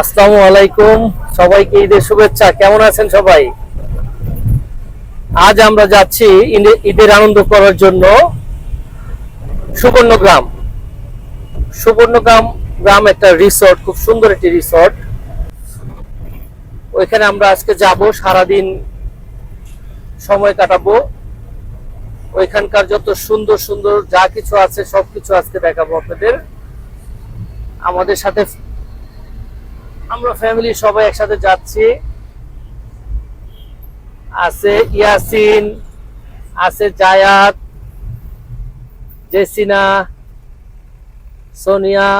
আসসালামু আলাইকুম, সবাইকে ঈদের শুভেচ্ছা। কেমন আছেন সবাই? আজ আমরা যাচ্ছি ঈদের আনন্দ করার জন্য সুবর্ণগ্রাম। সুবর্ণগ্রাম গ্রাম একটা রিসোর্ট, খুব সুন্দর একটি রিসোর্ট। ওইখানে আমরা আজকে যাব, সারাদিন সময় কাটাবো। ওইখানকার যত সুন্দর সুন্দর যা কিছু আছে সবকিছু আজকে দেখাবো আপনাদের। আমাদের সাথে আমরা ফ্যামিলি সবাই একসাথে যাচ্ছি। আছে ইয়াসিন, আছে জায়াত, জেসিনা, সোনিয়া,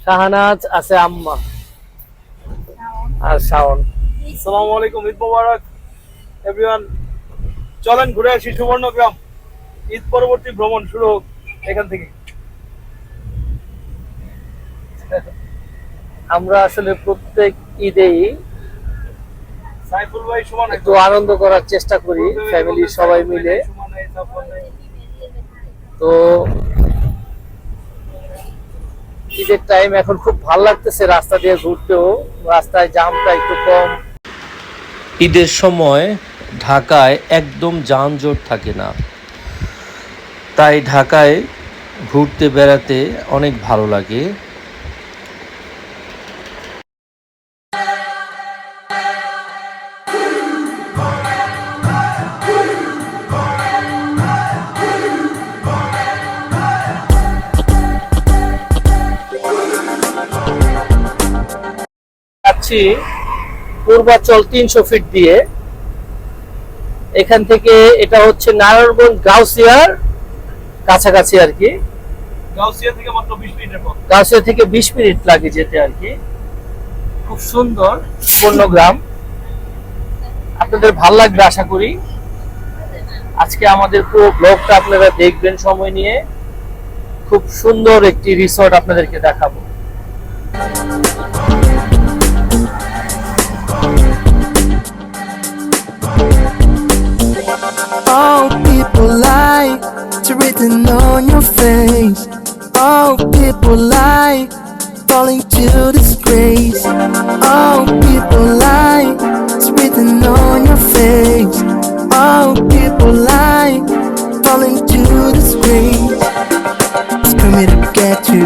শাহানাজ, আছে আম্মা আর শাওন। আসসালামু আলাইকুম, ঈদ মোবারক এভরিওয়ান। চলেন ঘুরে আসি সুবর্ণগ্রাম। ঈদ পরবর্তী ভ্রমণ শুরু হোক এখান থেকে। আমরা আসলে প্রত্যেক ঈদেই সাইফুল ভাই সমান একটু আনন্দ করার চেষ্টা করি ফ্যামিলি সবাই মিলে। তো ঈদের টাইম এখন খুব ভালো লাগতেছে রাস্তা দিয়ে ঘুরতেও, রাস্তায় জামটা একটু কম। ঈদের সময় ঢাকায় একদম যানজট থাকে না, তাই ঢাকায় ঘুরতে বেড়াতে অনেক ভালো লাগে। যাচ্ছি পূর্বাচল 300 ফিট দিয়ে। এখান থেকে এটা হচ্ছে নারায়ণগঞ্জ গাউসিয়ার কাছাকাছি আর কি। গাউসিয়া থেকে মাত্র 20 মিনিটের পথ। গাউসিয়া থেকে 20 মিনিট লাগে যেতে আর কি। খুব সুন্দর সুবর্ণগ্রাম, আপনাদের ভালো লাগবে আশা করি। আজকে আমাদের পুরো ব্লগটা আপনারা দেখবেন সময় নিয়ে। খুব সুন্দর একটি রিসোর্ট আপনাদেরকে দেখাবো। All people lie, it's written on your face. All people lie, falling to disgrace. All people lie, it's written on your face. All people lie, falling to disgrace. It's coming to get you,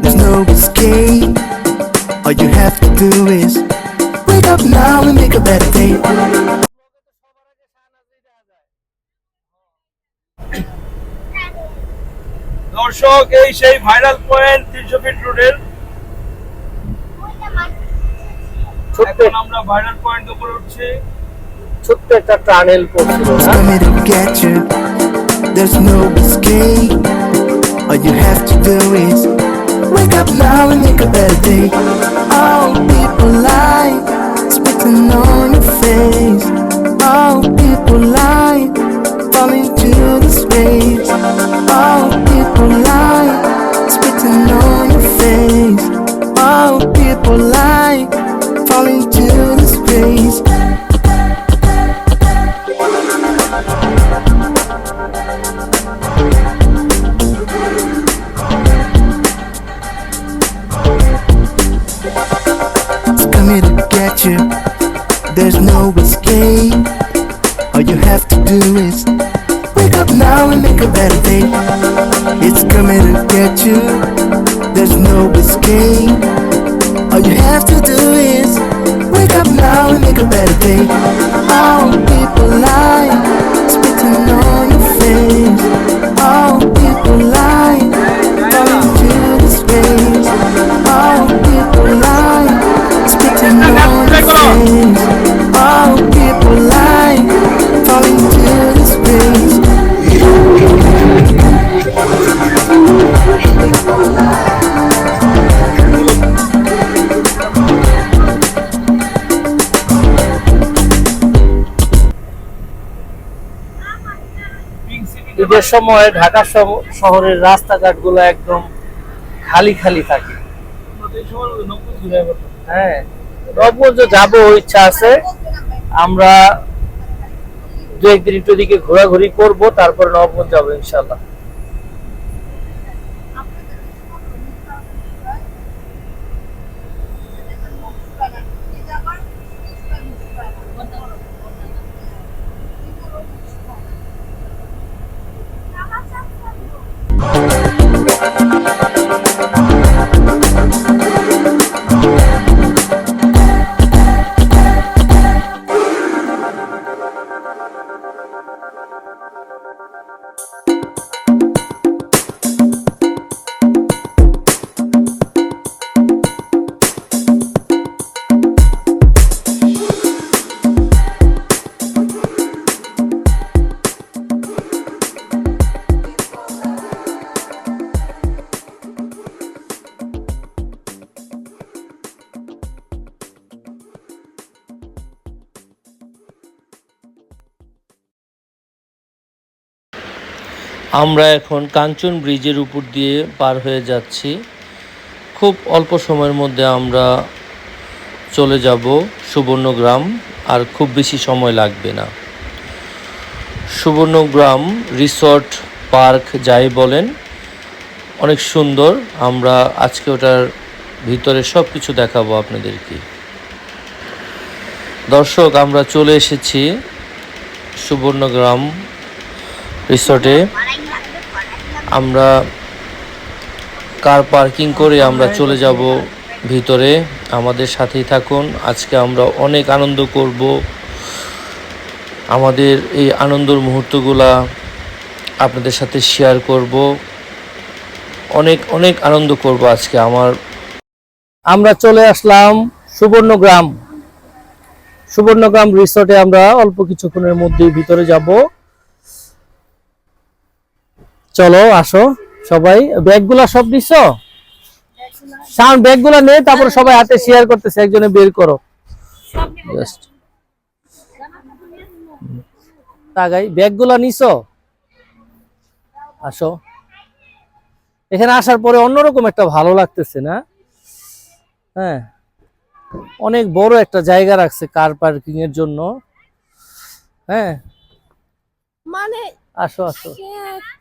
there's no escape. All you have to do is wake up now and make a better day. দর্শক, এই সেই viral point 300 fit রোডের। এখন আমরা viral point উপরে উঠছি। ছোট্ট একটা টানেল পড়ছিল It's না? coming to get you, there's no escape. All you have to do is wake up now and make a better day. All people lie, it's written on your face. All people lie, falling to disgrace. All people lie, it's written on your face. All people lie, falling to disgrace. It's coming to get you, there's no escape. All you have to do is wake up now and make a better day. It's coming to get you, there's no escape. All you have to do is wake up now and make a better day. All people lie, spitting on your face. All people lie, falling to disgrace. All people lie, spitting on your face. All people lie, falling to disgrace. ঈদের সময় ঢাকা শহরের রাস্তাঘাট গুলো একদম খালি খালি থাকে। হ্যাঁ, নবগঞ্জ যাবো ইচ্ছা আছে। আমরা দু একদিন একটু দিকে ঘোরাঘুরি করবো, তারপর নবগঞ্জ যাবো ইনশাল্লাহ। আমরা এখন কাঞ্চন ব্রিজের উপর দিয়ে পার হয়ে যাচ্ছি। খুব অল্প সময়ের মধ্যে আমরা চলে যাব সুবর্ণগ্রাম, আর খুব বেশি সময় লাগবে না। সুবর্ণগ্রাম রিসর্ট পার্ক যাই বলেন, অনেক সুন্দর। আমরা আজকে ওটার ভিতরে সব কিছু দেখাবো আপনাদেরকে। দর্শক, আমরা চলে এসেছি সুবর্ণগ্রাম রিসর্টে। আমরা কার পার্কিং করে আমরা চলে যাব ভিতরে। আমাদের সাথেই থাকুন। আজকে আমরা অনেক আনন্দ করব। আমাদের এই আনন্দের মুহূর্তগুলা আপনাদের সাথে শেয়ার করব। অনেক অনেক আনন্দ করব আজকে। আমরা চলে আসলাম সুবর্ণগ্রাম রিসর্টে। আমরা অল্প কিছুক্ষণের মধ্যেই ভিতরে যাব। চলো আসো সবাই। ব্যাগগুলা সব নিছো? সাউন্ড ব্যাগগুলা নেই, তারপর সবাই হাতে শেয়ার করতেছে, একজনে বের করো। জাস্ট তাগাই ব্যাগগুলা নিছো? আসো। এখানে আসার পরে অন্যরকম একটা ভালো লাগতেছে না? হ্যাঁ, অনেক বড় একটা জায়গা রাখছে কার পার্কিং এর জন্য। হ্যাঁ, মানে আসো আসো।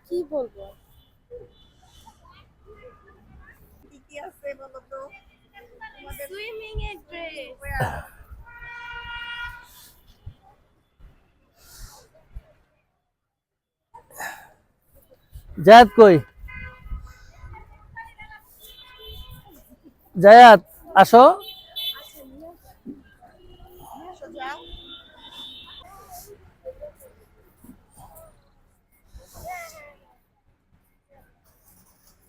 কি বলবো, সুইমিং এর ড্রেস। জায়াত কই? জায়াত আসো।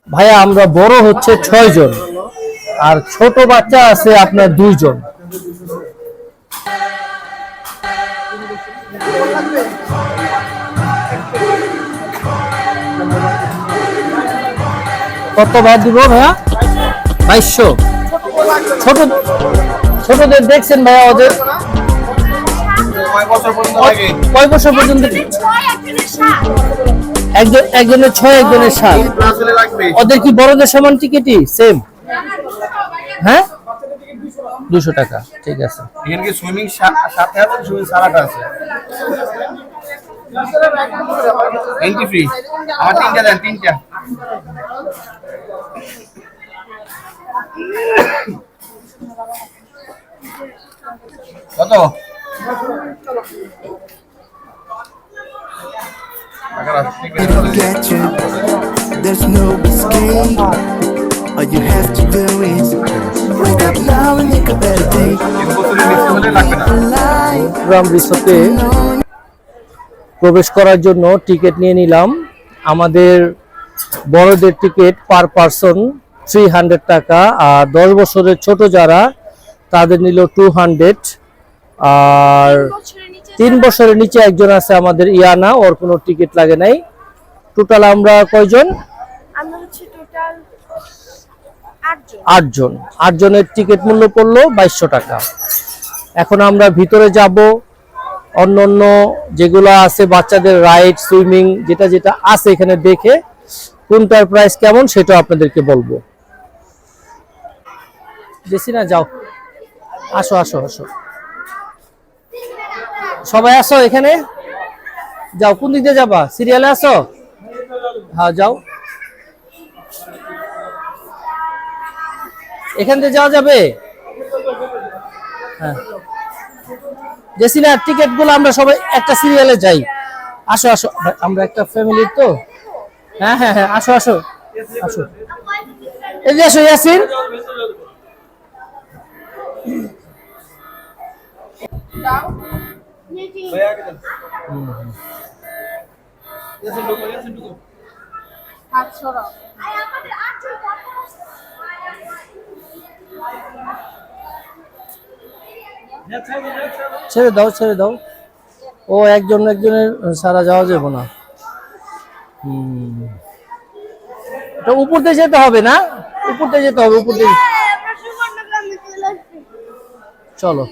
ভাইয়া, আমরা বড় হচ্ছে 6 জন, আর ছোট বাচ্চা আছে আপনার 2 জন। কত ভাত দিব ভাইয়া? 2200। ছোটদের দেখছেন ভাইয়া? ওদের কয় বছর পর্যন্ত? একজনের 6, একজনের 7। ওদের কি বড়দের সমান টিকিটই সেম? হ্যাঁ, 200 টাকা। ঠিক আছে। এখানে কি সুইমিং সাথে আছে, সুইমিং ছাড়াটা আছে? Entry free. আমার 3টা দেন, 3টা। কত? Get you. There's no escape. All you have to do is wake up now and make a better day. Alive. গ্রাম রিসোর্টে প্রবেশ করার জন্য টিকিট নিয়ে নিলাম। আমাদের বড়দের টিকিট পার পারসন 300 টাকা, আর 10 বছরের ছোট যারা তাদের নিল 200। আর 3 বছরের নিচে একজন আছে আমাদের ইয়ানা, ওর কোনো টিকিট লাগে নাই। টোটাল আমরা কয়জন? আমরা হচ্ছে টোটাল 8 জন। 8 জনের টিকিট মূল্য পড়লো 2200 টাকা। এখন আমরা ভিতরে যাব। অন্য যেগুলো আছে বাচ্চাদের রাইড, সুইমিং, যেটা যেটা আছে এখানে দেখে কোনটার প্রাইস কেমন সেটা আপনাদেরকে বলবো। বেশি না, যাও আসো আসো আসো, সবাই আসো এখানে। যাও, কোন দিক দিয়ে যাবা? সিরিয়ালে আসো। হ্যাঁ যাও, এখান দিয়ে যাওয়া যাবে। হ্যাঁ, জেসিনা, টিকিট গুলো আমরা সবাই একটা সিরিয়ালে যাই। আসো আসো, আমরা একটা ফ্যামিলির তো। হ্যাঁ হ্যাঁ হ্যাঁ, আসো আসো আসো, এই যে আসো ইয়াসিন। হাত ছড়াও। ছেড়ে দাও ছেড়ে দাও। ও একজনের সারা যাওয়া যাবে না। এটা উপর দিয়ে যেতে হবে না? উপর দিয়ে যেতে হবে, উপর দিয়ে। চলো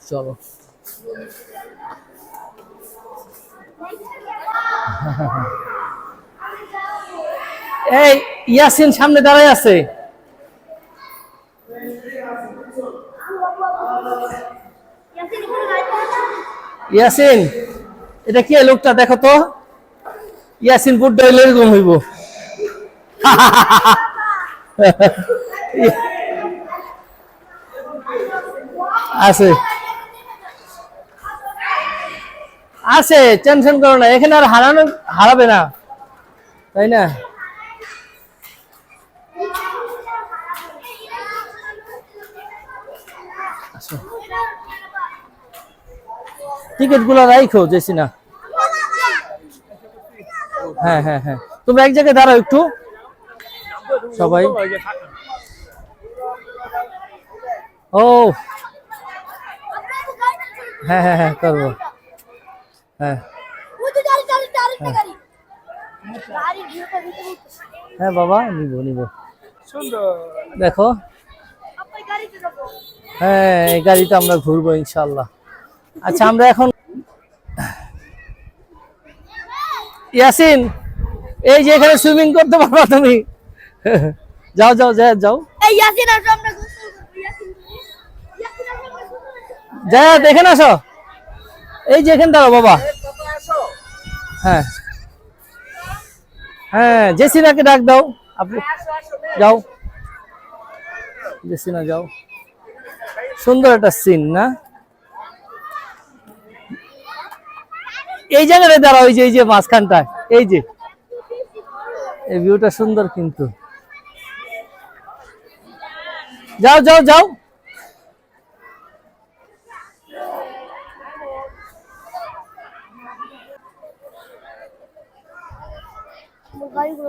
চলো। এই ইয়াসিন সামনে দাঁড়ায় আছে। ইয়াসিন, এটা কি লোকটা দেখো তো। ইয়াসিন বুট ডাইলে এরকম হইব। আছে আছে, টেনশন করো না, এখানে আর হারাবে না, তাই না? টিকিট গুলো রাখো যেছি না। হ্যাঁ হ্যাঁ হ্যাঁ, তুমি এক জায়গায় দাঁড়াও একটু সবাই। ও হ্যাঁ হ্যাঁ হ্যাঁ, করবো। হ্যাঁ হ্যাঁ বাবা, নিব নিব। সুন্দর। দেখো, হ্যাঁ এই গাড়িটা আমরা ঘুরবো ইনশাল্লাহ। আচ্ছা, আমরা এখন ইয়াসিন, এই যে এখানে সুইমিং করতে পারবা তুমি। যাও যাও যাও, যা দেখেন আসো। এই যে এখানে দাঁড়াও বাবা। হ্যাঁ হ্যাঁ, জেসিনাকে ডাক দাও। আপনি যাও, জেসিনা যাও। সুন্দর একটা সিন না? এই জায়গাটায় দাঁড়াও, এই যে মাঝখানটায়, এই যে এই ভিউটা সুন্দর কিন্তু। যাও যাও যাও।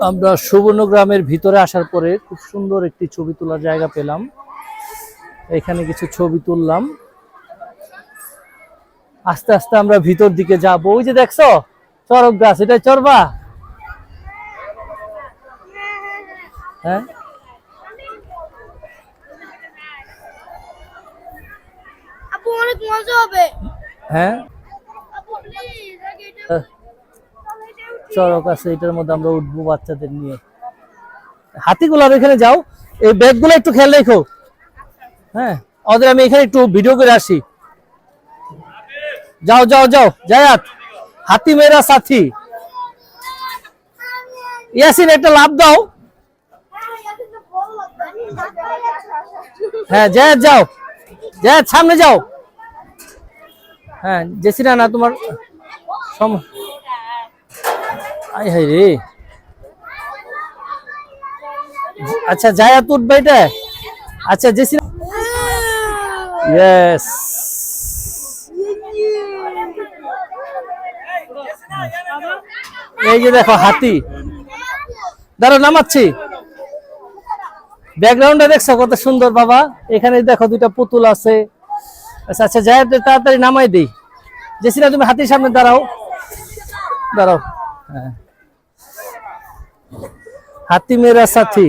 আমরা সুবর্ণগ্রামের ভিতরে আসার পরে খুব সুন্দর একটি ছবি তোলার জায়গা পেলাম। এখানে কিছু ছবি তুললাম। আস্তে আস্তে আমরা ভিতর দিকে যাবো। ওই যে দেখছো চরক গাছ, এটা চড়বা? হ্যাঁ আপু, অনেক মজা হবে। হ্যাঁ, আপু প্লিজ আগে এটা চরক আছে, এটার মধ্যে আমরা উঠবো বাচ্চাদের নিয়ে। হাতিগুলার এখানে যাও, এই ব্যাগগুলো একটু খেয়াল রেখো। হ্যাঁ, ওদের আমি এখানে একটু ভিডিও করে আসি। যাও যাও যাও, জায়াত, হাতি মেরা সাথী। ইয়াসিন, একটা লাভ দাও। হ্যাঁ জায়াত, যাও জায়াত, সামনে যাও। হ্যাঁ জেসিনা, না তোমার আই হাই রে। আচ্ছা জায়াত উঠবে এটা। আচ্ছা জেসিনা, ইয়েস। এই যে দেখো হাতি, দাঁড়াও নামাচ্ছি। ব্যাকগ্রাউন্ডে দেখছো কত সুন্দর বাবা। এখানে দেখো দুইটা পুতুল আছে। আচ্ছা আচ্ছা, জায়াত তাড়াতাড়ি নামাই দিই। জেসিনা, তুমি হাতির সামনে দাঁড়াও, দাঁড়াও। হ্যাঁ, হাতি মেরা সাথী।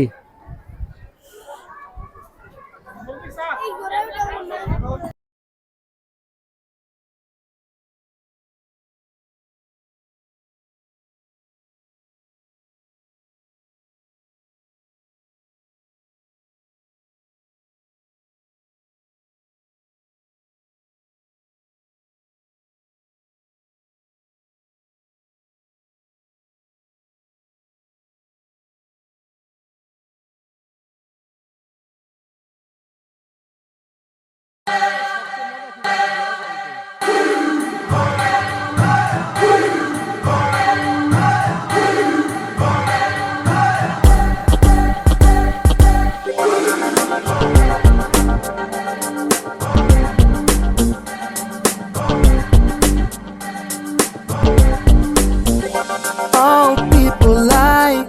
All people lie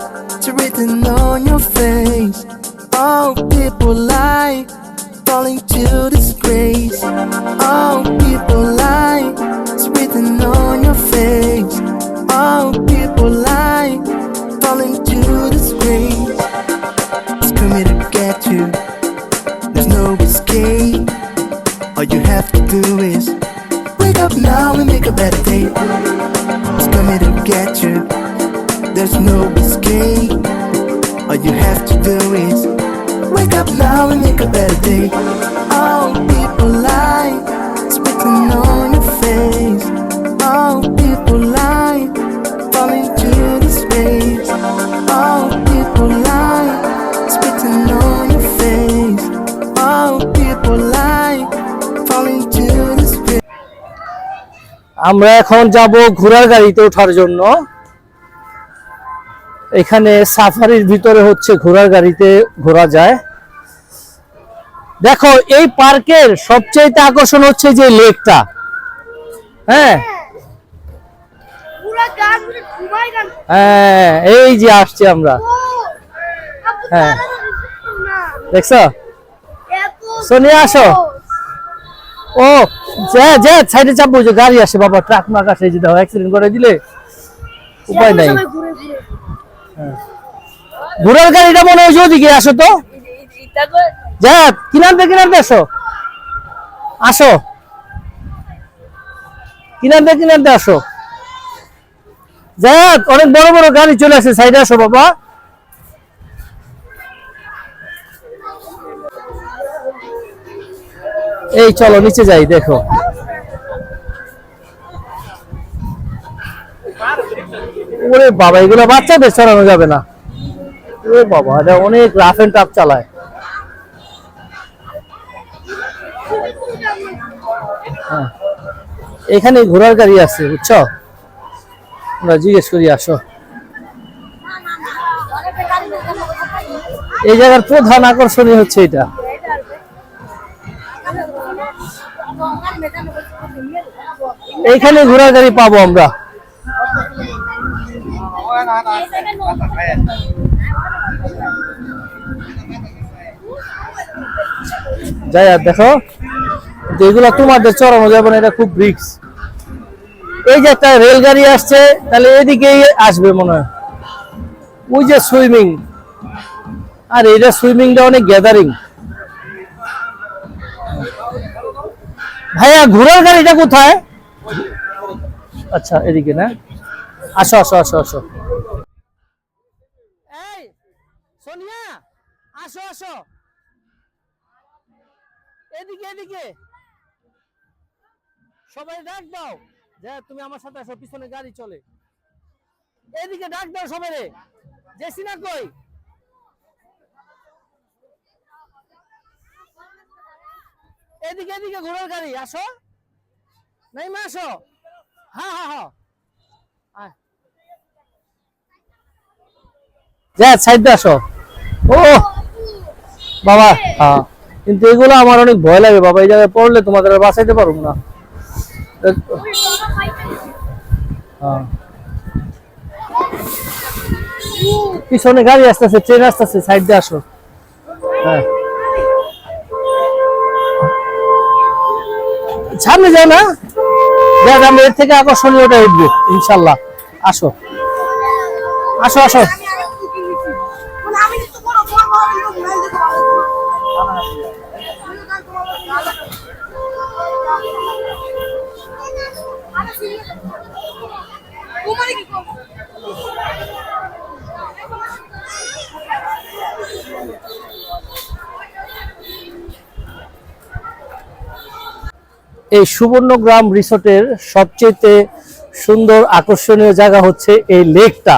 to written on your face. All people lie, falling to disgrace. All people lie, it's written on your face. All people lie, falling to disgrace. It's coming to get you. There's no escape. All you have to do is wake up now and make a better day. It's coming to get you. up now and make a better day. Oh, people lie, spitting on your face. Oh, people lie, fall into the space. Oh, people lie, spitting on your face. Oh, people lie, fall into the space. আমরা এখন যাব ঘোড়ার গাড়িতে ওঠার জন্য। এখানে সাফারির ভিতরে হচ্ছে ঘোড়ার গাড়িতে ঘোরা যায়। দেখো এই পার্কের সবচেয়ে আকর্ষণ হচ্ছে যে লেকটা। হ্যাঁ পুরা গান পুরো ঘুমাই গান হ্যাঁ, এই যে আসছি আমরা। ও আপু হ্যাঁ। না দেখছো এত সোনিয়া, আসো। ও যা যা সাইডে চাপবো, যে গাড়ি আসে বাবা, ট্রাক মাক আসে, যদি অ্যাক্সিডেন্ট করে দিলে উপায় নাই। সবাই ঘুরে ঘুরে ঘোড়ার গাড়িটা মনে হয় ওদিকে, আসো তো। যা কিনারতে আসো, আসো কিনারতে আসো। যা অনেক বড় বড় গাড়ি চলে আসে, সাইডে আসো বাবা। এই চলো নিচে যাই। দেখো ওরে বাবা, এগুলো বাচ্চাদের চড়ানো যাবে না। ওরে বাবা, এটা অনেক রাফ এন্ড টাফ চালায়। হ্যাঁ, এখানে ঘোড়ার গাড়ি আছে, বুঝছো? আমরা জিজ্ঞেস করি, আসো। এই জায়গার প্রধান আকর্ষণীয় হচ্ছে এটা। এইখানে ঘোড়ার গাড়ি পাবো আমরা। যাই আর দেখো, যেগুলো তোমাদের চড়ানো যাবে না, এটা খুব রিস্ক। এই যে একটা রেলগাড়ি আসছে, তাহলে এদিকেই আসবে মনে হয়। ওই যে সুইমিং, আর এইটা সুইমিংটা অনেক গ্যাদারিং। ভাইয়া ঘোড়ার গাড়িটা কোথায়? আচ্ছা এদিকে না, আসো আসো আসো আসো। এই সোনিয়া, আসো আসো, এদিকে এদিকে সবাই ডাক দাও যে তুমি আমার সাথে আসো, পিছনে গাড়ি চলে। এদিকে ডাক দাও সবাই, জেসিনা কই? এদিকে এদিকে ঘোড়ার গাড়ি, আসো। নাইমা আসো। হ্যাঁ হ্যাঁ হ্যাঁ, যা সাইডে আসো। ও বাবা, হ্যাঁ, কিন্তু এগুলো আমার অনেক ভয় লাগে বাবা। এই জায়গায় পড়লে তোমাদের আর বাঁচাইতে পারবো না। হ্যাঁ, পিছনে গাড়ি আসতেছে, ট্রেন আসতেছে, সাইড দিয়ে আসো। হ্যাঁ, সামনে যাও না, দেখ আমরা এর থেকে আকর্ষণীয়টা উঠবো ইনশাল্লাহ। আসো আসো আসো। আমি তো বড় বড় ঘুরাই দিতে পারবো এই সুবর্ণগ্রাম রিসোর্টের সবচেয়ে সুন্দর আকর্ষণীয় জায়গা হচ্ছে এই লেকটা।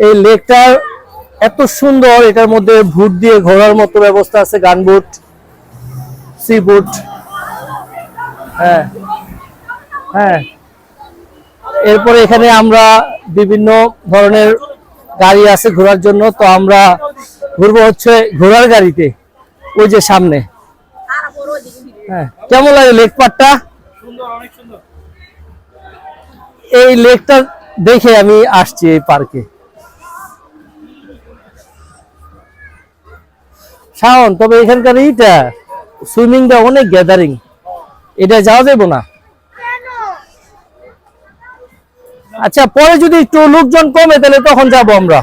এই লেকটার এত সুন্দর, এটার মধ্যে ভুট দিয়ে ঘোরার মতো ব্যবস্থা আছে, গান বুট, সি বুট। হ্যাঁ হ্যাঁ, এরপরে এখানে আমরা বিভিন্ন ধরনের গাড়ি আছে ঘোরার জন্য। তো আমরা ঘুরবো হচ্ছে ঘোড়ার গাড়িতে, ওই যে সামনে। হ্যাঁ, কেমন লাগে লেক পার্কটা? সুন্দর, অনেক সুন্দর। এই লেকটা দেখে আমি আসছি এই পার্কে। শাওন, তবে এখানকার এইটা সুইমিংটা অনেক গ্যাদারিং, এটা যাওয়া যাবে না। আচ্ছা, পরে যদি একটু লোকজন কমে তাহলে তখন যাব আমরা।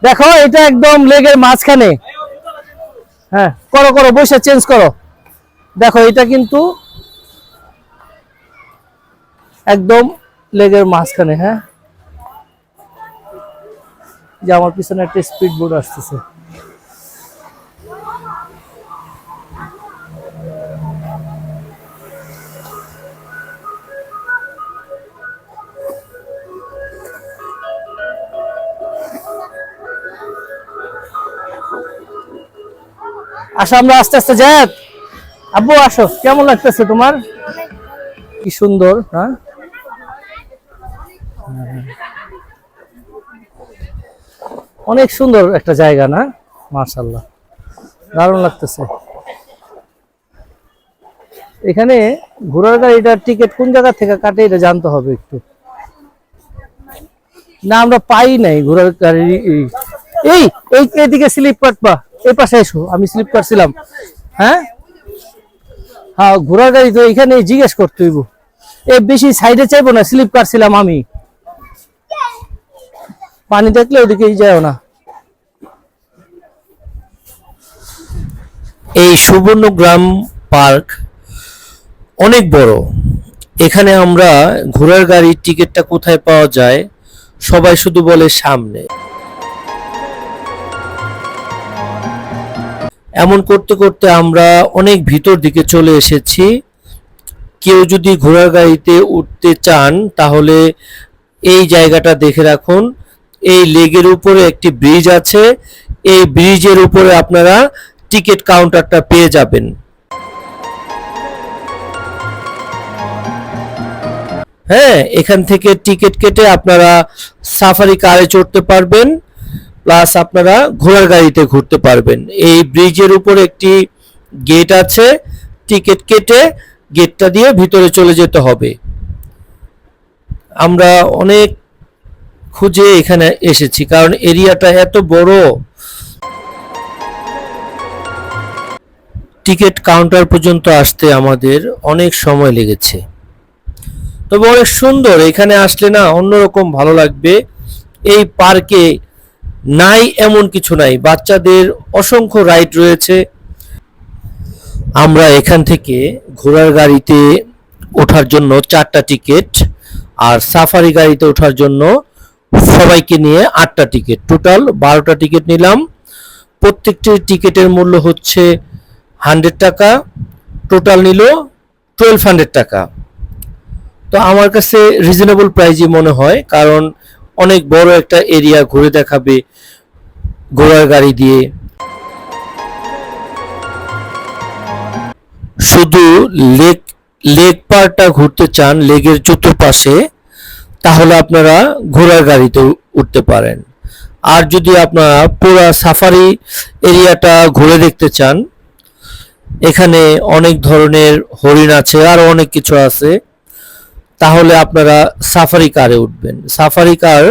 দেখো এটা একদম লেগের মাঝখানে। হ্যাঁ, করো করো, বসে চেঞ্জ করো। দেখো এটা কিন্তু একদম লেগের মাঝখানে। হ্যাঁ, যে আমার পিছনে একটা স্পিড বোট আসতেছে। আসো আমরা আস্তে আস্তে যাই। আব্বু আসো, কেমন লাগতেছে তোমার? কি সুন্দর, হ্যাঁ অনেক সুন্দর একটা জায়গা না, মাশাআল্লাহ দারুণ লাগতেছে। এখানে ঘোড়ার গাড়িটার টিকিট কোন জায়গা থেকে কাটে এটা জানতে হবে একটু। না আমরা পাই নাই ঘোড়ার গাড়ি। এই এই এদিকে স্লিপ কাটবা, এই পাশে এসো, আমি স্লিপ কাটছিলাম। হ্যাঁ হ্যাঁ ঘোড়ার গাড়ি তো এখানে জিজ্ঞেস করতে হইব। এই বেশি সাইডে চাইবো না, স্লিপ কাটছিলাম আমি। পানি দেখলে ওদিকেই যাও না। এই সুবর্ণগ্রাম পার্ক অনেক বড়। এখানে আমরা ঘোড়ার গাড়ির টিকিটটা কোথায় পাওয়া যায়, সবাই শুধু বলে সামনে। এমন করতে করতে আমরা অনেক ভিতর দিকে চলে এসেছি। কেউ যদি ঘোড়ার গাড়িতে উঠতে চান তাহলে এই জায়গাটা দেখে রাখুন। এই লেগের উপরে একটি ব্রিজ আছে, এই ব্রিজের উপরে আপনারা টিকিট কাউন্টারটা পেয়ে যাবেন। হ্যাঁ এখান থেকে টিকিট কেটে আপনারা সাফারি কারে চড়তে পারবেন, প্লাস আপনারা ঘোড়ার গাড়িতে ঘুরতে পারবেন। এই ব্রিজের উপরে একটি গেট আছে, টিকিট কেটে গেটটা দিয়ে ভিতরে চলে যেতে হবে। আমরা অনেক খুঁজে এখানে এসেছি কারণ এরিয়াটা এত বড়। টিকিট কাউন্টার পর্যন্ত আসতে আমাদের অনেক সময় লেগেছে, তবে অনেক সুন্দর। এখানে আসলে না অন্যরকম ভালো লাগবে। এই পার্কে নাই এমন কিছু নাই, বাচ্চাদের অসংখ্য রাইড রয়েছে। আমরা এখান থেকে ঘোড়ার গাড়িতে ওঠার জন্য 4টা টিকিট, আর সাফারি গাড়িতে ওঠার জন্য সবাইকে নিয়ে 8টা টিকিট, টোটাল 12টা টিকিট নিলাম। প্রত্যেকটি টিকিটের মূল্য হচ্ছে 100 টাকা, টোটাল নিল 1200 টাকা। তো আমার কাছে রিজনেবল প্রাইজই মনে হয়, কারণ অনেক বড় একটা এরিয়া ঘুরে দেখাবে ঘোড়ার গাড়ি দিয়ে। শুধু লেক লেক পার্কটা ঘুরতে চান লেকের চতুর্পাশে, তাহলে আপনারা ঘোড়ার গাড়িতে উঠতে পারেন। আর যদি আপনারা পুরো সাফারি এরিয়াটা ঘুরে দেখতে চান, এখানে অনেক ধরনের হরিণ আছে, আরো অনেক কিছু আছে, তাহলে আপনারা সাফারি কারে উঠবেন। সাফারি কার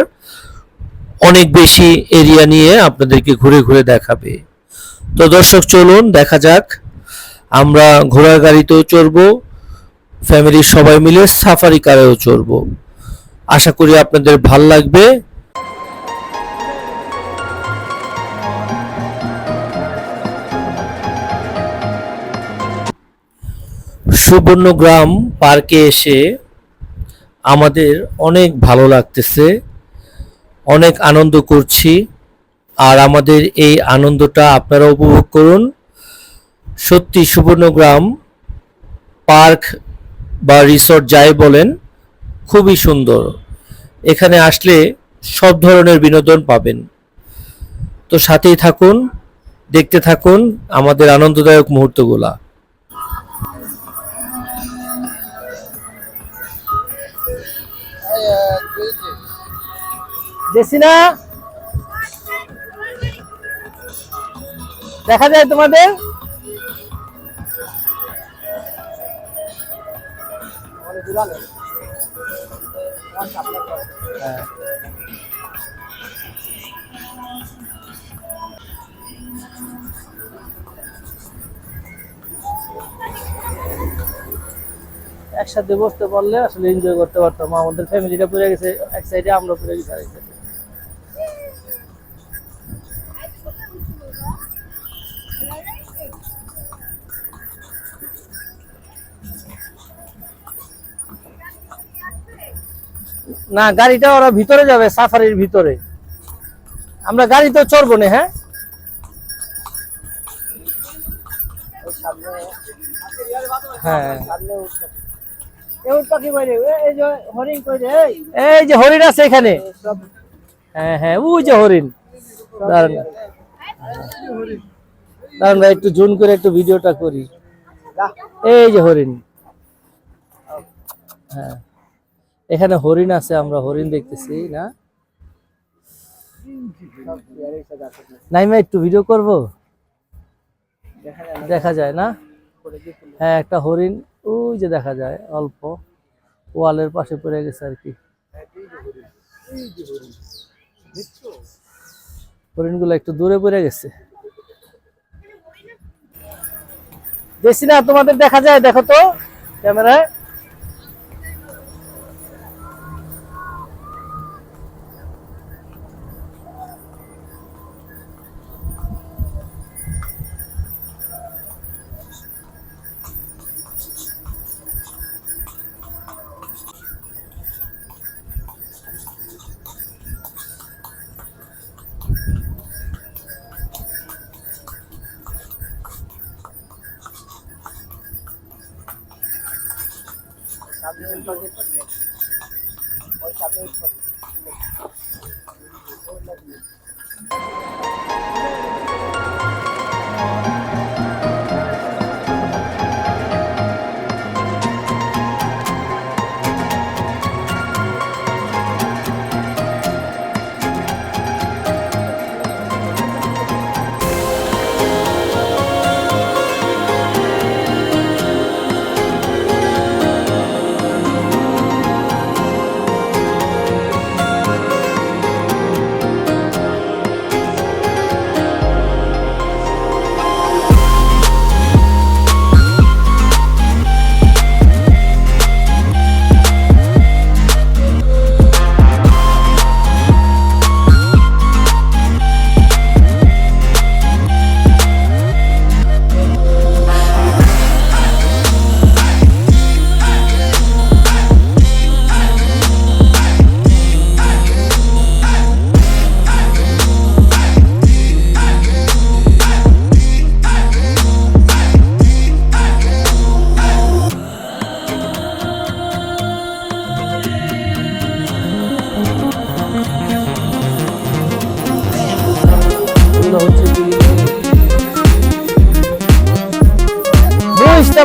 অনেক বেশি এরিয়া নিয়ে আপনাদেরকে ঘুরে ঘুরে দেখাবে। তো দর্শক চলুন দেখা যাক, আমরা ঘোড়ার গাড়িতেও চড়বো, ফ্যামিলির সবাই মিলে সাফারি কারেও চড়বো। আশা করি আপনাদের ভাল লাগবে। সুবর্ণগ্রাম পার্কে এসে আমাদের অনেক ভালো লাগতেছে, অনেক আনন্দ করছি। আর আমাদের এই আনন্দটা আপনারা উপভোগ করুন। সত্যি সুবর্ণগ্রাম পার্ক বা রিসর্ট যাই বলেন, খুবই সুন্দর। এখানে আসলে সব ধরনের বিনোদন পাবেন। তো সাথেই থাকুন, দেখতে থাকুন আমাদের আনন্দদায়ক মুহূর্তগুলা। জেসিনা দেখা যায় তোমাদের? একসাথে বসতে পারলে আসলে এনজয় করতে পারতাম। আমাদের ফ্যামিলিটা পড়ে গেছে এক সাইডে, আমরা পড়ে গেছি আরেক সাইডে। না গাড়িটা ওরা ভিতরে যাবে, সাফারির ভিতরে। আমরা গাড়িতেও চড়বো না। হ্যাঁ হ্যাঁ এই যে হরিণ আছে এখানে। হ্যাঁ হ্যাঁ ওই যে হরিণ। দাঁড়ান ভাই, একটু জুম করে একটু ভিডিওটা করি। এই যে হরিণ, হ্যাঁ এখানে হরিণ আছে, আমরা হরিণ দেখতেছি না। নাইমা একটু ভিডিও করব, দেখা যায় না? হ্যাঁ একটা হরিণ ওই যে দেখা যায়, অল্প ওয়ালের পাশে পড়ে গেছে আর কি। হরিণগুলো একটু দূরে পড়ে গেছে, দেখছি না। তোমাদের দেখা যায়, দেখো তো ক্যামেরায়।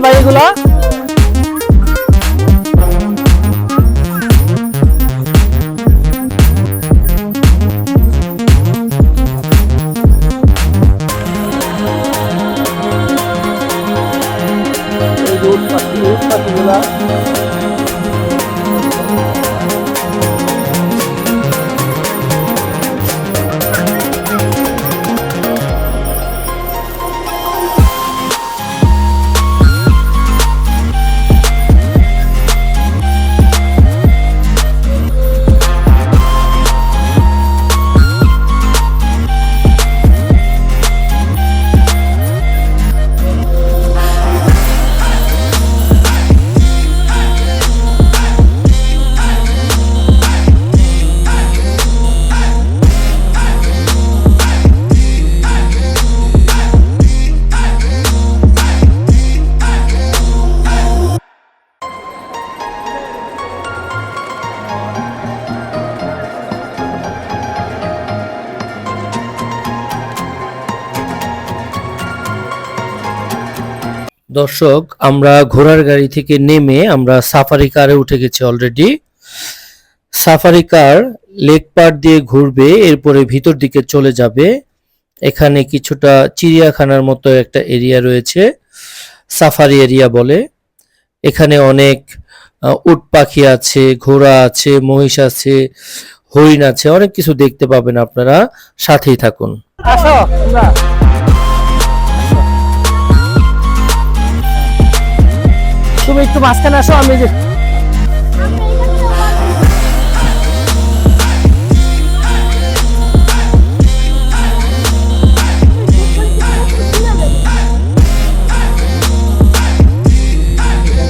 ভাই এগুলা পাখিগুলা দর্শক, আমরা ঘোড়ার গাড়ি থেকে নেমে আমরা সাফারি কারে উঠে গেছি অলরেডি। সাফারি কার লেক পার্ক দিয়ে ঘুরবে, এরপরে ভিতর দিকে চলে যাবে। এখানে কিছুটা চিড়িয়াখানার মতো একটা এরিয়া রয়েছে, সাফারি এরিয়া বলে। এখানে অনেক উট পাখি আছে, ঘোড়া আছে, মহিষ আছে, হরিণ আছে, অনেক কিছু দেখতে পাবেন আপনারা। সাথেই থাকুন। আসো তোমরা, তুমি একটু মাঝখানে আসো, আমি যে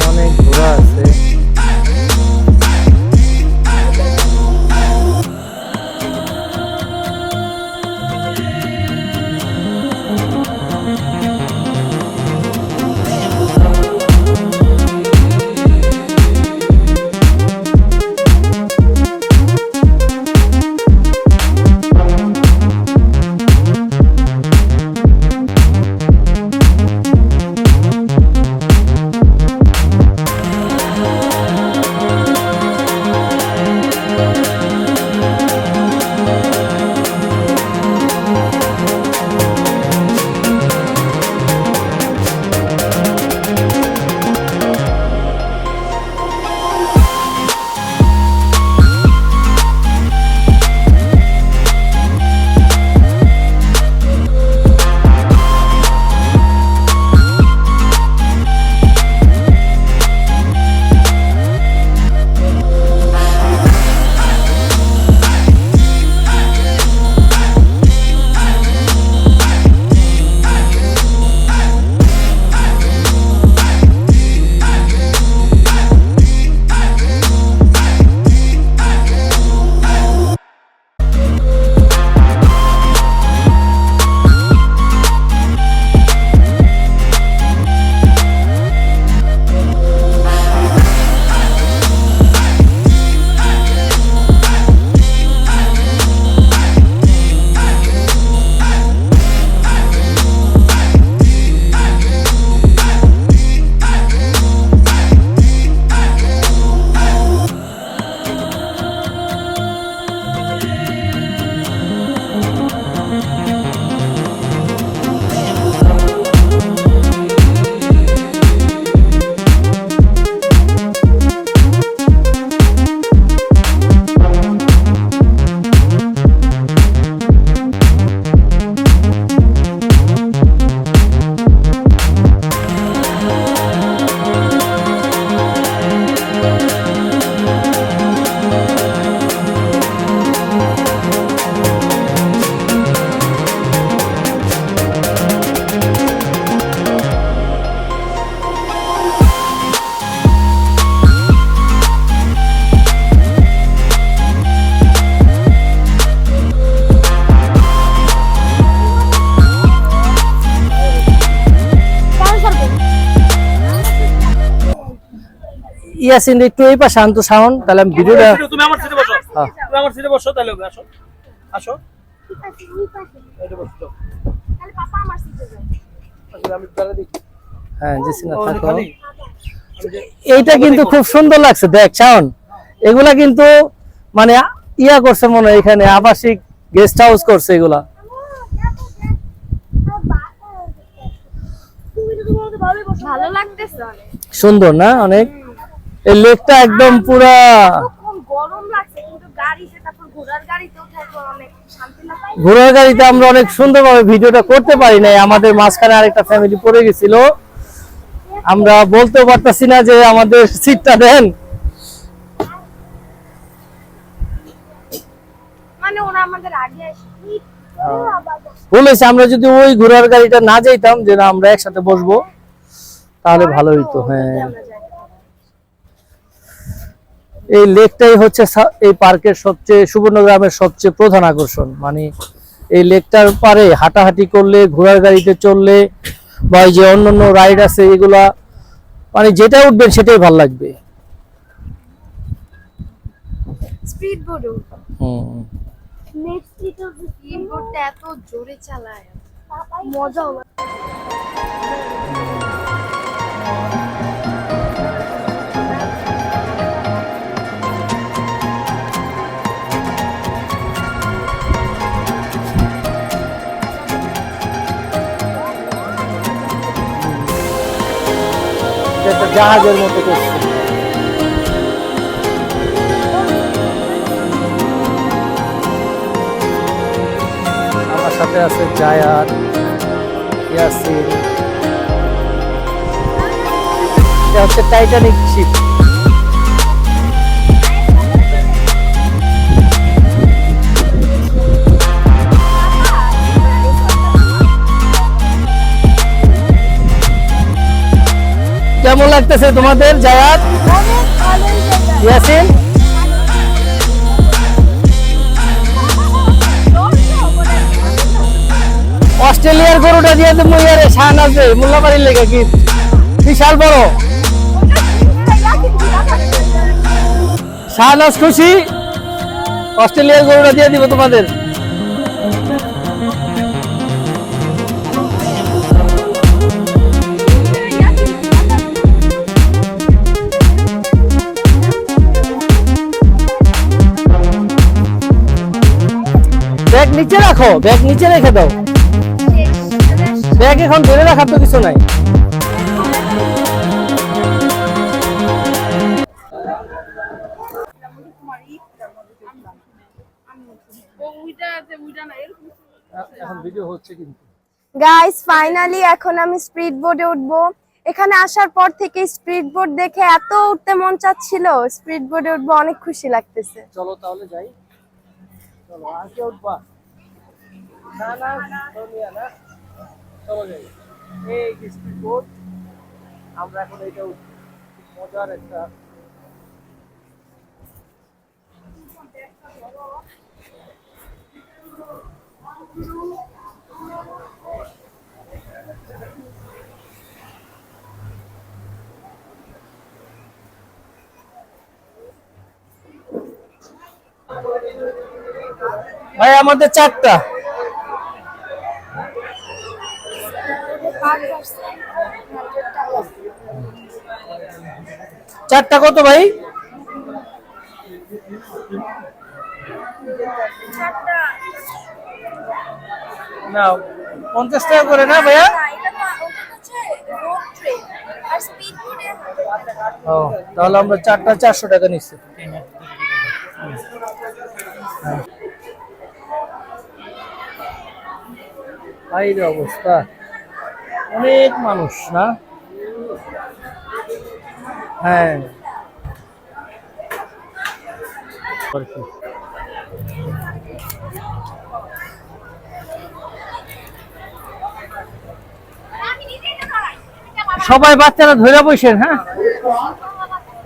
অনেক ঘোড়া আছে। ইয়াসিন একটু এই পাশে আনতো সাউন্ড, তাহলে আমি ভিডিওটা তুমি আমার সিটে বসো, হ্যাঁ। তুমি আমার সিটে বসো, তাহলে হবে। আসো আসো, ঠিক আছে, ওই পাশে। এটা বসো। তাহলে পাপা আমার সিটে যাবে। আসলে আমি তাহলে দেখি হ্যাঁ জেসিনা ও, থাকো। খালি এইটা কিন্তু খুব সুন্দর লাগছে, দেখ শাওন, এগুলা কিন্তু মানে ইয়া করছে মনে হয়, এখানে আবাসিক গেস্ট হাউস করছে এগুলা। ভালো লাগতেছে অনেক। সুন্দর না অনেক, এই লেকটা একদম পুরা। কম গরম লাগছে, কিন্তু গাড়িতে তারপর ঘোড়ার গাড়িতেও থাকবো অনেক শান্তি না পাই। ঘোড়ার গাড়িতে আমরা অনেক সুন্দরভাবে ভিডিওটা করতে পারি নাই, আমাদের মাঝখানে আরেকটা ফ্যামিলি পড়ে গেছিল, আমরা বলতেও পারতাছি না যে আমাদের সিটটা দেন। মানে ওরা আমাদের আগে আসে। ভুল হয়েছে, আমরা যদি ওই ঘোড়ার গাড়িটা না যাইতাম, যে না আমরা একসাথে বসবো, তাহলে ভালো হইতো। হ্যাঁ, এই লেকটাই হচ্ছে এই পার্কের সবচেয়ে, সুবর্ণগ্রামের সবচেয়ে প্রধান আকর্ষণ। মানে এই লেকটার পারে হাঁটাহাঁটি করলে, ঘোড়ার গাড়িতে চললে, বা এই যে অন্যান্য রাইড আছে এগুলা, মানে যেটা উঠবেন সেটাই ভালো লাগবে। স্পিড বোর্ড হুম, নেক্সট এটা স্পিড বোর্ডটা এত জোরে চালায়, মজাও লাগে। এটা একটা জাহাজের মতো করছে। আমার সাথে আছে জায়াত, ইয়াসিন। এটা হচ্ছে টাইটানিক শিপ। কেমন লাগতেছে তোমাদের জায়াত, অনেক ভালো জায়গা। ইয়াসিন? অস্ট্রেলিয়ার গরুটা দিয়ে তুমি ইয়ারে শাহনাজে মোল্লাবাড়ির লেগে কি বিশাল বড়। শাহনাজ খুশি, অস্ট্রেলিয়ার গরুটা দিয়ে দিব তোমাদের। ব্যাগ নিচে রাখো, ব্যাগ নিচে রেখে দাও, ব্যাগ এখন ধরে রাখার তো কিছু নাই। এখন ভিডিও হচ্ছে কিন্তু। গাইস ফাইনালি এখন আমি স্পিড বোর্ডে উঠবো। এখানে আসার পর থেকে স্পিড বোর্ড দেখে এত উঠতে মন চাচ্ছিল, স্পিড বোর্ডে উঠবো, অনেক খুশি লাগতেছে। চলো তাহলে যাই, চলো। আর কে উঠবা? না না সোনিয়া না, চলো যাই। এই স্পিড বোট, আমরা এখন এইটা উঠবো, মজার একটা। ভাই আমাদের 4টা। চারটা কত ভাই? না 50 টাকা করে না ভাইয়া? ও তাহলে আমরা 4টা 400 টাকা নিচ্ছি। এই যে অবস্থা, অনেক মানুষ না? হ্যাঁ সবাই বাচ্চারা ধরে বসেন। হ্যাঁ,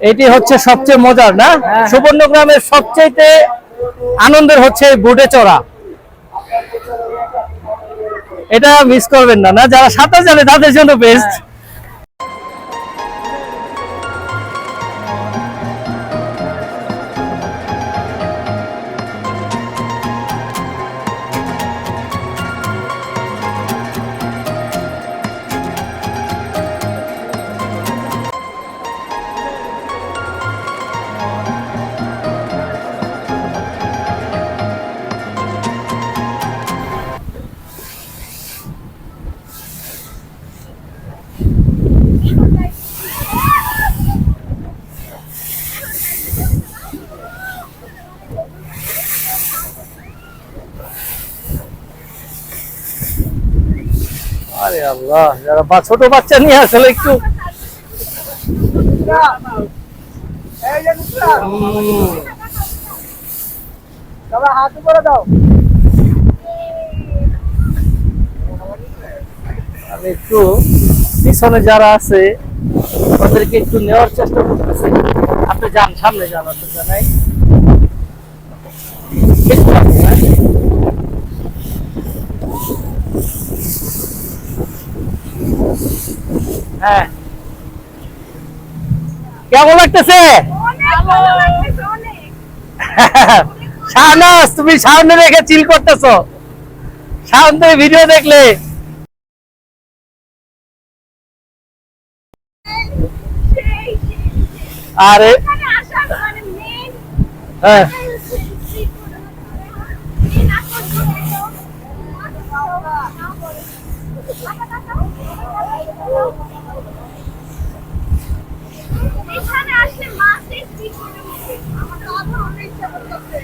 এটি হচ্ছে সবচেয়ে মজার না, সুবর্ণগ্রামের সবচেয়ে আনন্দের হচ্ছে বোটে চড়া। এটা মিস করবেন না, যারা সাঁতার জানে তাদের জন্য বেস্ট। আরে আল্লাহ, যারা ছোট বাচ্চা নিয়ে আসলে একটু হাত উপরে দাও। আমি একটু পিছনে যারা আছে ওদেরকে একটু নেওয়ার চেষ্টা করতেছি। আপনি যান, সামনে যান, অসুবিধা নাই। একটু আসুন, হ্যাঁ? হ্যাঁ, কেমন লাগতেছে? শাহনাজ, তুমি সামনে রেখে চিল করতেছো, সামনে ভিডিও দেখলে। আরে হ্যাঁ, এখানে আসলে মাছের কি করে আমাদের আধা অনেক ইচ্ছা করতেছে।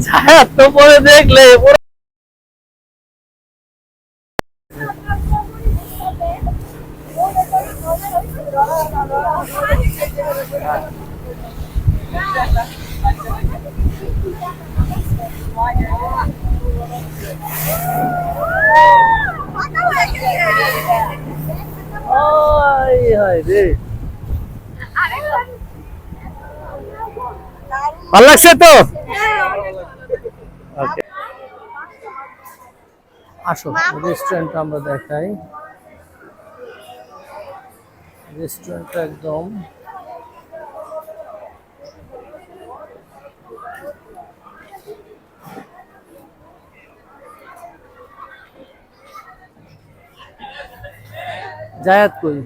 ছায়া তো পরে দেখলে পুরো রে। ভালো লাগছে তো? ওকে, আসো রেস্টুরেন্ট আমরা দেখাই। রেস্টুরেন্টটা একদম জায়াত কই?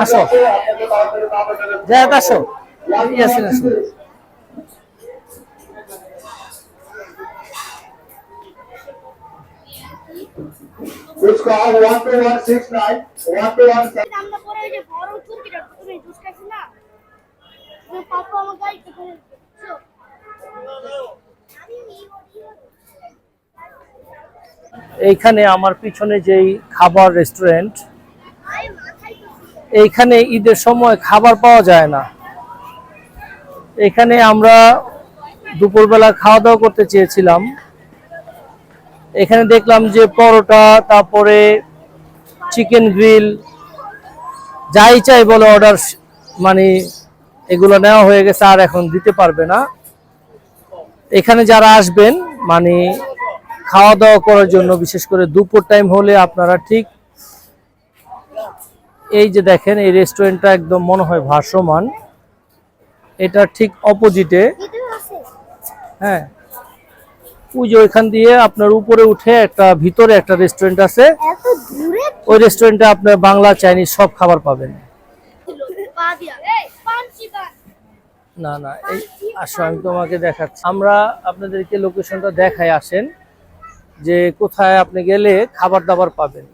আসো জায়াত, আসো। ইয়াসিন, আসো। আমরা পরে ওই যে বড় চুরকিটা তুমি জুস খাইছ না, তুমি পাপা আমার গাড়িতে করে দিছো। এইখানে আমার পিছনে যেই খাবার রেস্টুরেন্ট, এইখানে ঈদের সময় খাবার পাওয়া যায় না। এখানে আমরা দুপুরবেলা খাওয়া দাওয়া করতে চেয়েছিলাম। এখানে দেখলাম যে পরোটা, তারপরে চিকেন গ্রিল, যাই চাই বলে অর্ডার, মানে এগুলো নেওয়া হয়ে গেছে, আর এখন দিতে পারবে না। এখানে যারা আসবেন মানে খাওয়া দাওয়া করার জন্য, বিশেষ করে দুপুর টাইম হলে, আপনারা ঠিক এই যে দেখেন এই রেস্টুরেন্টটা একদম মনে হয় ভাসমান, এটা ঠিক অপোজিটে। হ্যাঁ, ওই যে ওইখান দিয়ে আপনার উপরে উঠে একটা ভিতরে একটা রেস্টুরেন্ট আছে, এত দূরে ওই রেস্টুরেন্টে আপনার বাংলা চাইনিজ সব খাবার পাবেন। পা দিয়া পাঞ্চি বা না না, এই আসো আমি তোমাকে দেখাচ্ছি। আমরা আপনাদেরকে লোকেশনটা দেখাই, আসেন যে কোথায় আপনি গেলে খাবার দাবার পাবেন।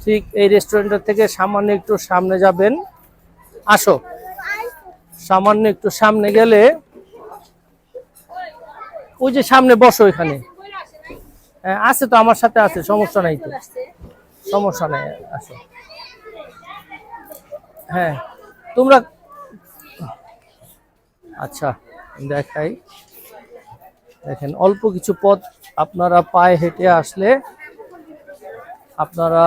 ঠিক এই রেস্টুরেন্টের থেকে সামান্য একটু সামনে যাবেন, আসো, সামান্য একটু সামনে গেলে ওই যে সামনে বসো, এখানে হ্যাঁ আছে তো, আমার সাথে আছে, সমস্যা নাই তো, সমস্যা নাই, আসো। হ্যাঁ তোমরা, আচ্ছা দেখাই, দেখেন অল্প কিছু পথ আপনারা পায়ে হেঁটে আসলে আপনারা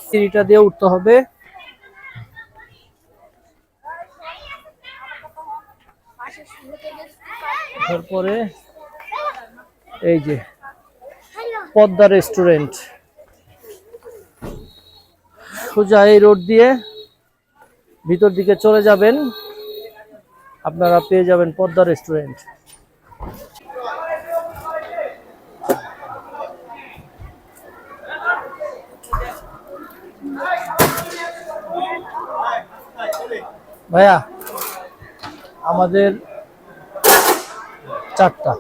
সিঁড়িটা দিয়ে উঠতে হবে। তারপরে এই যে পদ্মা রেস্টুরেন্ট, সোজা এই রোড দিয়ে ভিতর দিকে চলে যাবেন, আপনারা পেয়ে যাবেন পদ্মা রেস্টুরেন্ট। ভাইয়া আমাদের 4টা।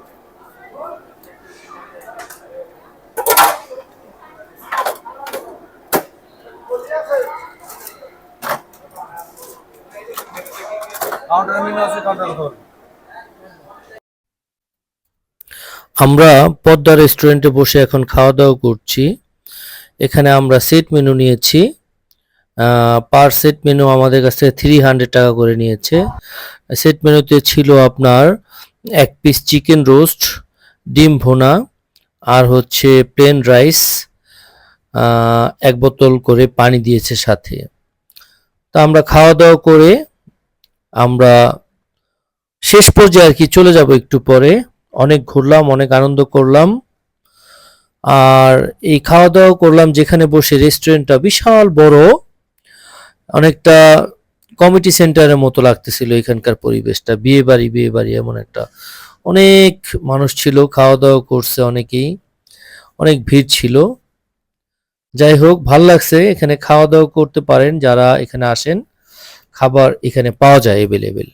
কাউন্টার মেনু আছে, কাউন্টার ধর। আমরা পদ্মা রেস্টুরেন্টে বসে এখন খাওয়া দাওয়া করছি। এখানে আমরা সেট মেনু নিয়েছি। পার সেট মেনু আমাদের কাছে 300 টাকা করে নিয়েছে। সেট মেনুতে ছিল আপনার 1 পিস চিকেন রোস্ট, ডিম ভুনা, আর হচ্ছে প্লেন রাইস, 1 বোতল করে পানি দিয়েছে সাথে। তা আমরা খাওয়া দাওয়া করে আমরা শেষ পর্যায়ে আর কি চলে যাব একটু পরে। অনেক ঘুরলাম, অনেক আনন্দ করলাম। আর এই খাওয়া দাওয়া করলাম যেখানে বসে, রেস্টুরেন্টটা বিশাল বড়, অনেকটা কমিটি সেন্টারের মতো লাগতেছিল এখানকার পরিবেশটা। বিয়ে বাড়ি এমন একটা, অনেক মানুষ ছিল, খাওয়া দাওয়া করছে অনেকেই, অনেক ভিড় ছিল। যাই হোক, ভাল লাগছে। এখানে খাওয়া দাওয়া করতে পারেন যারা এখানে আসেন, খাবার এখানে পাওয়া যায় এভেলেবেল।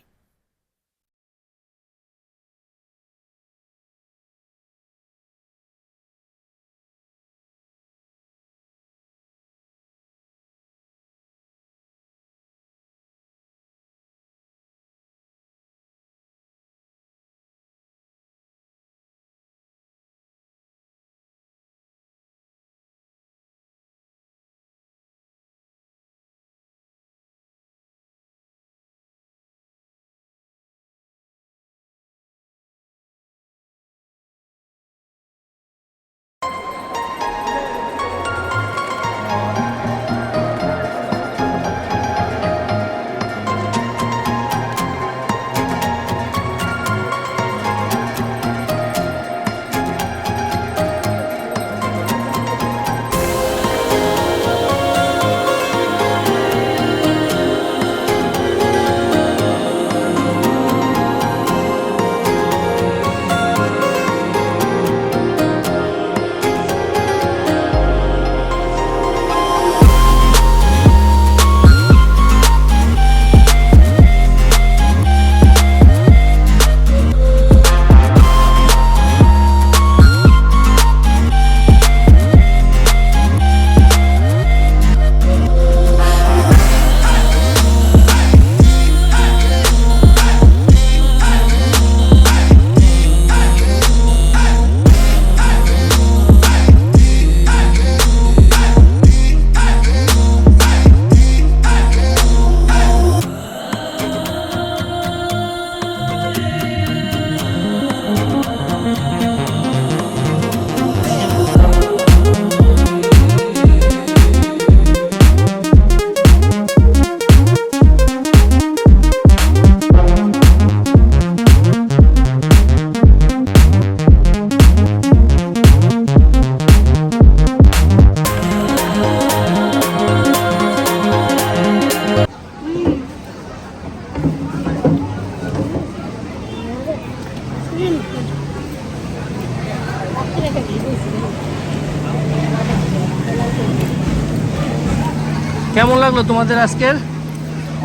কেমন লাগলো তোমাদের আজকের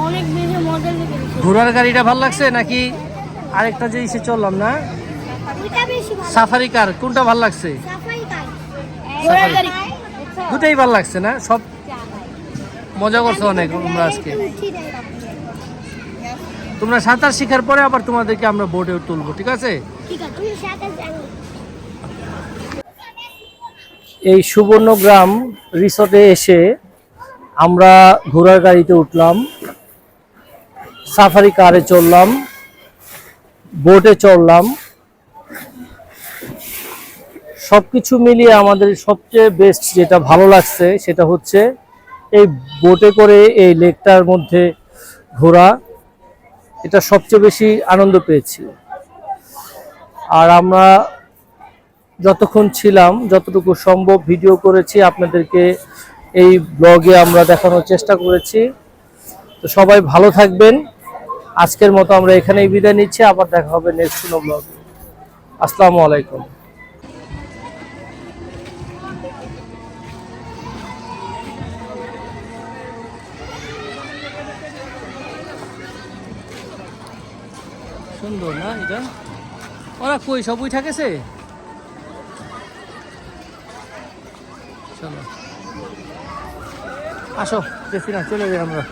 অনেক বেশি মজা লেগেছে। ঘোড়ার গাড়িটা ভালো লাগছে নাকি আরেকটা যে ইসে চললাম না, ওইটা বেশি ভালো। সাফারি কার, কোনটা ভালো লাগছে? সাফারি কার। ঘোড়ার গাড়ি। দুটাই ভালো লাগছে না? সব মজা করছো অনেক তোমরা আজকে। তোমরা সাঁতার শেখার পরে আবার তোমাদেরকে আমরা বোটে তুলবো, ঠিক আছে? ঠিক আছে, তুমি সাথে যাও। এই সুবর্ণগ্রাম রিসোর্টে এসে আমরা ঘোড়ার গাড়িতে উঠলাম, সাফারি কারে চললাম, বোটে চললাম। সবকিছু মিলিয়ে আমাদের সবচেয়ে বেস্ট যেটা ভালো লাগছে সেটা হচ্ছে এই বোটে করে এই লেকটার মধ্যে ঘোরা, এটা সবচেয়ে বেশি আনন্দ পেয়েছি। আর আমরা যতক্ষণ ছিলাম যতটুকু সম্ভব ভিডিও করেছি, আপনাদেরকে এই ব্লগে আমরা দেখানোর চেষ্টা করেছি। তো সবাই ভালো থাকবেন। আজকের মতো আমরা এখানেই বিদায় নিচ্ছি, আবার দেখা হবে নেক্সট কোনো ব্লগে। আসসালামু আলাইকুম। সুন্দর না এটা? ওরা কই সব উঠা গেছে? চলো আসো, দেখি না চলে যাই আমরা।